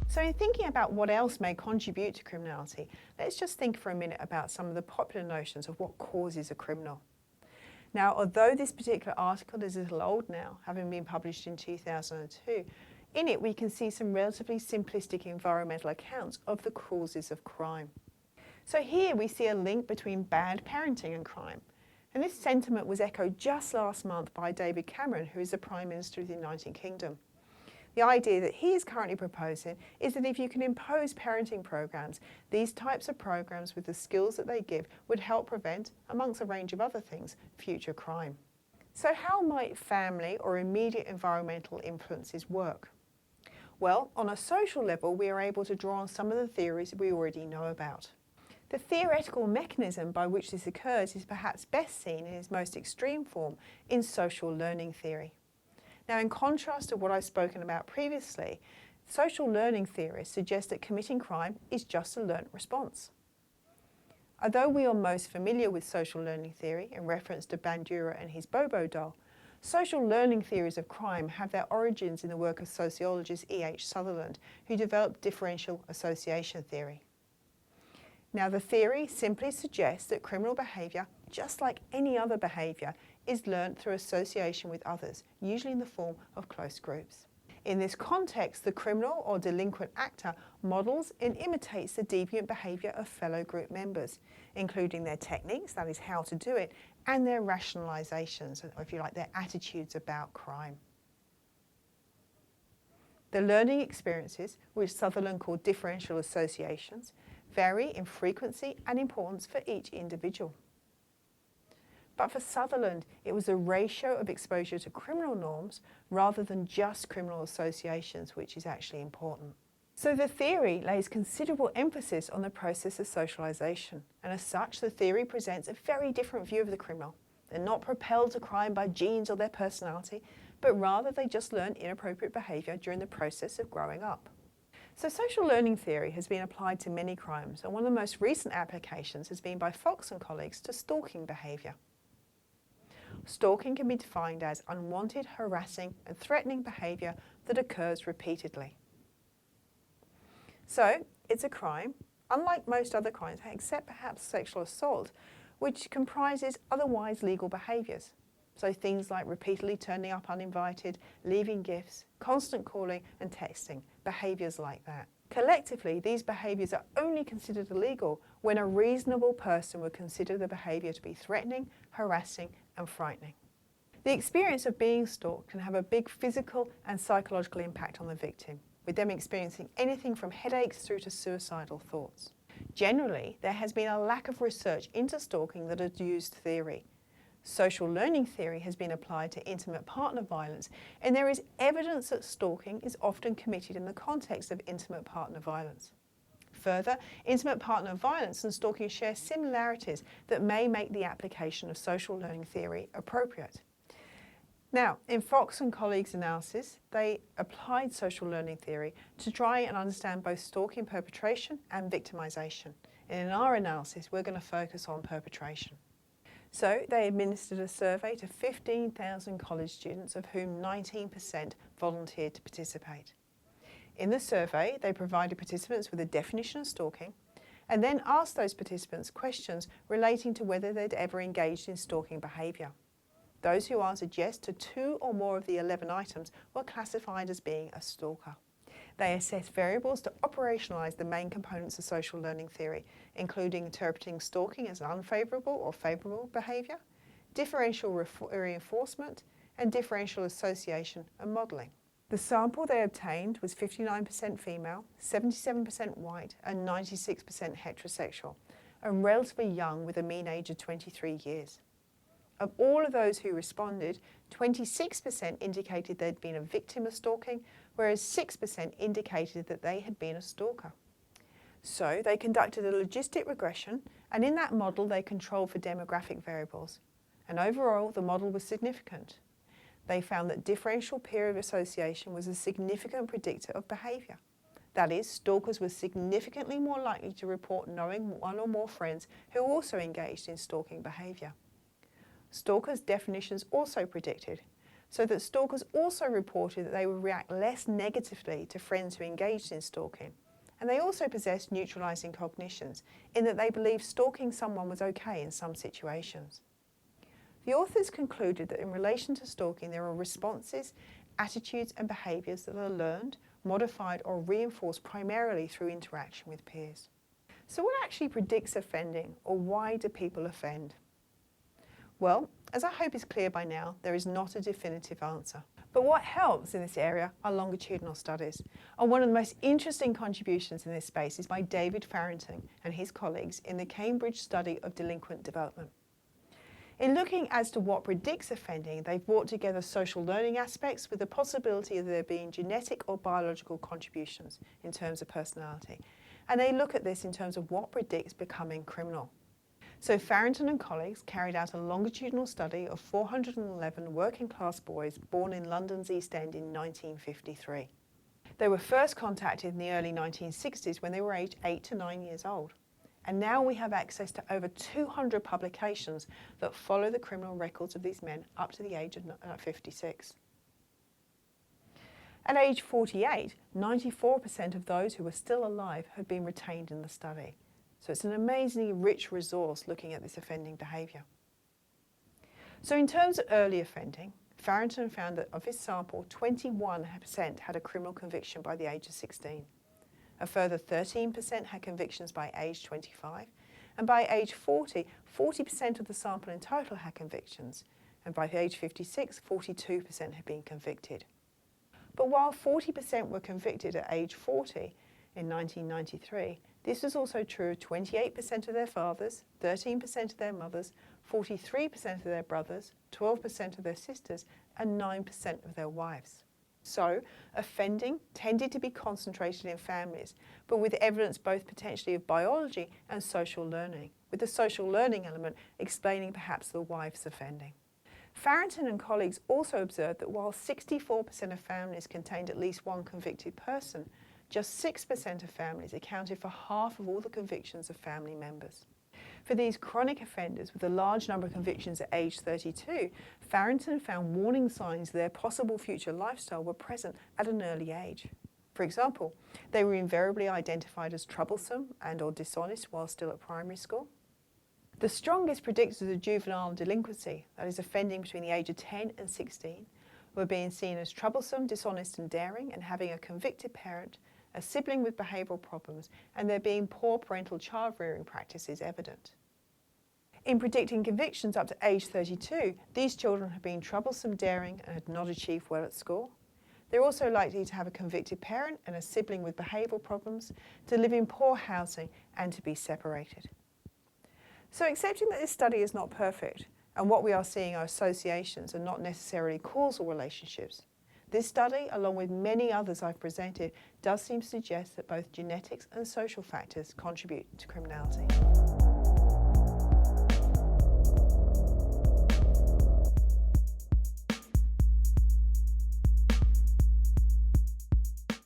So in thinking about what else may contribute to criminality, let's just think for a minute about some of the popular notions of what causes a criminal. Now, although this particular article is a little old now, having been published in 2002, in it we can see some relatively simplistic environmental accounts of the causes of crime. So here we see a link between bad parenting and crime. And this sentiment was echoed just last month by David Cameron, who is the Prime Minister of the United Kingdom. The idea that he is currently proposing is that if you can impose parenting programs, these types of programs with the skills that they give would help prevent, amongst a range of other things, future crime. So how might family or immediate environmental influences work? Well, on a social level, we are able to draw on some of the theories we already know about. The theoretical mechanism by which this occurs is perhaps best seen in its most extreme form in social learning theory. Now, in contrast to what I've spoken about previously, social learning theorists suggest that committing crime is just a learnt response. Although we are most familiar with social learning theory in reference to Bandura and his Bobo doll, social learning theories of crime have their origins in the work of sociologist E.H. Sutherland, who developed differential association theory. Now, the theory simply suggests that criminal behaviour, just like any other behaviour, is learnt through association with others, usually in the form of close groups. In this context, the criminal or delinquent actor models and imitates the deviant behaviour of fellow group members, including their techniques, that is how to do it, and their rationalisations, or if you like, their attitudes about crime. The learning experiences, which Sutherland called differential associations, vary in frequency and importance for each individual. But for Sutherland, it was a ratio of exposure to criminal norms rather than just criminal associations which is actually important. So the theory lays considerable emphasis on the process of socialisation, and as such the theory presents a very different view of the criminal. They're not propelled to crime by genes or their personality, but rather they just learn inappropriate behaviour during the process of growing up. So social learning theory has been applied to many crimes, and one of the most recent applications has been by Fox and colleagues to stalking behaviour. Stalking can be defined as unwanted, harassing and threatening behaviour that occurs repeatedly. So it's a crime, unlike most other crimes, except perhaps sexual assault, which comprises otherwise legal behaviours. So things like repeatedly turning up uninvited, leaving gifts, constant calling and texting, behaviours like that. Collectively, these behaviours are only considered illegal when a reasonable person would consider the behaviour to be threatening, harassing and frightening. The experience of being stalked can have a big physical and psychological impact on the victim, with them experiencing anything from headaches through to suicidal thoughts. Generally, there has been a lack of research into stalking that has used theory. Social learning theory has been applied to intimate partner violence, and there is evidence that stalking is often committed in the context of intimate partner violence. Further, intimate partner violence and stalking share similarities that may make the application of social learning theory appropriate. Now, in Fox and colleagues' analysis, they applied social learning theory to try and understand both stalking perpetration and victimisation. And in our analysis, we're going to focus on perpetration. So they administered a survey to 15,000 college students, of whom 19% volunteered to participate. In the survey, they provided participants with a definition of stalking and then asked those participants questions relating to whether they'd ever engaged in stalking behaviour. Those who answered yes to 2 or more of the 11 items were classified as being a stalker. They assessed variables to operationalise the main components of social learning theory, including interpreting stalking as an unfavourable or favourable behaviour, differential reinforcement, and differential association and modelling. The sample they obtained was 59% female, 77% white, and 96% heterosexual, and relatively young with a mean age of 23 years. Of all of those who responded, 26% indicated they'd been a victim of stalking, whereas 6% indicated that they had been a stalker. So they conducted a logistic regression, and in that model they controlled for demographic variables. And overall, the model was significant. They found that differential period of association was a significant predictor of behaviour. That is, stalkers were significantly more likely to report knowing one or more friends who also engaged in stalking behaviour. Stalkers' definitions also predicted so that stalkers also reported that they would react less negatively to friends who engaged in stalking. And they also possessed neutralising cognitions, in that they believed stalking someone was okay in some situations. The authors concluded that in relation to stalking, there are responses, attitudes and behaviours that are learned, modified or reinforced primarily through interaction with peers. So what actually predicts offending, or why do people offend? Well, as I hope is clear by now, there is not a definitive answer. But what helps in this area are longitudinal studies. And one of the most interesting contributions in this space is by David Farrington and his colleagues in the Cambridge Study of Delinquent Development. In looking as to what predicts offending, they've brought together social learning aspects with the possibility of there being genetic or biological contributions in terms of personality. And they look at this in terms of what predicts becoming criminal. So Farrington and colleagues carried out a longitudinal study of 411 working class boys born in London's East End in 1953. They were first contacted in the early 1960s when they were aged 8 to 9 years old. And now we have access to over 200 publications that follow the criminal records of these men up to the age of 56. At age 48, 94% of those who were still alive had been retained in the study. So it's an amazingly rich resource looking at this offending behaviour. So in terms of early offending, Farrington found that of his sample, 21% had a criminal conviction by the age of 16. A further 13% had convictions by age 25. And by age 40, 40% of the sample in total had convictions. And by age 56, 42% had been convicted. But while 40% were convicted at age 40 in 1993, this was also true of 28% of their fathers, 13% of their mothers, 43% of their brothers, 12% of their sisters, and 9% of their wives. So, offending tended to be concentrated in families, but with evidence both potentially of biology and social learning, with the social learning element explaining perhaps the wives offending. Farrington and colleagues also observed that while 64% of families contained at least one convicted person, just 6% of families accounted for half of all the convictions of family members. For these chronic offenders with a large number of convictions at age 32, Farrington found warning signs their possible future lifestyle were present at an early age. For example, they were invariably identified as troublesome and or dishonest while still at primary school. The strongest predictors of juvenile delinquency, that is offending between the age of 10 and 16, were being seen as troublesome, dishonest and daring, and having a convicted parent, a sibling with behavioural problems, and there being poor parental child rearing practices evident. In predicting convictions up to age 32, these children had been troublesome, daring and had not achieved well at school. They're also likely to have a convicted parent and a sibling with behavioural problems, to live in poor housing and to be separated. So accepting that this study is not perfect and what we are seeing are associations and not necessarily causal relationships, this study, along with many others I've presented, does seem to suggest that both genetics and social factors contribute to criminality.